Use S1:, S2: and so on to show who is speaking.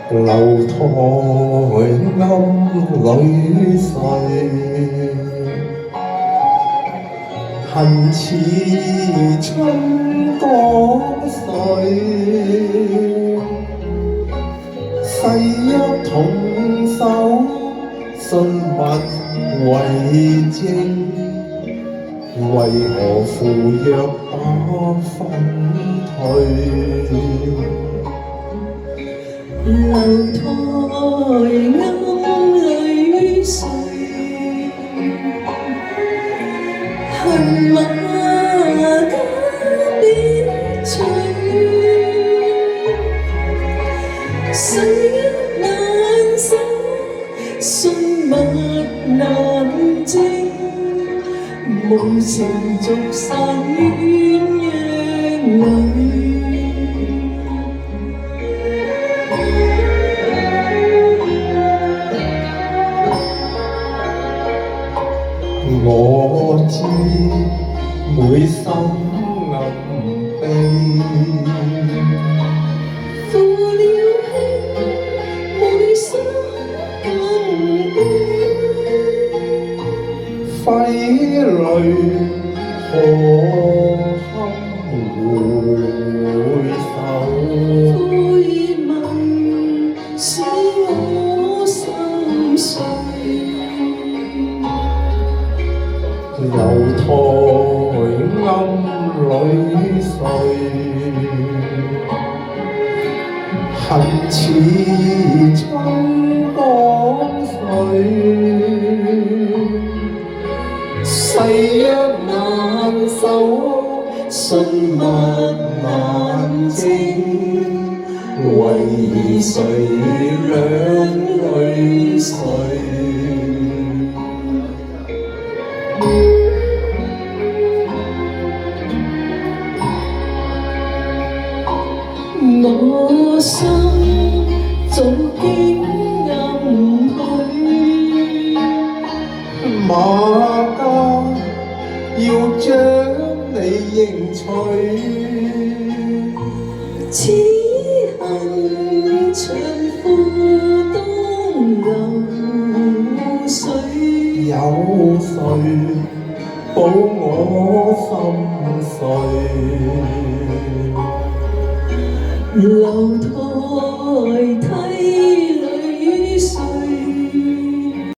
S1: 樓台暗裏睡，恨似春江水。誓約同守，信物為證，為何赴約把分退？
S2: 樓台暗裏睡，恨馬家別醉。誓約難守，信物難證，無情續散鴛鴦裏。
S1: 我知每心暗悲，
S2: 負了輕，每心更悲。
S1: 揮淚何堪回首？
S2: 悔問使我心碎。
S1: 樓台暗裏睡，恨似春江水。誓約難守，信物難證，為誰兩淚垂？
S2: 我心早經暗許，
S1: 馬家要將你迎娶，
S2: 此恨長負當流水。
S1: 有誰保我心碎？
S2: 樓台梯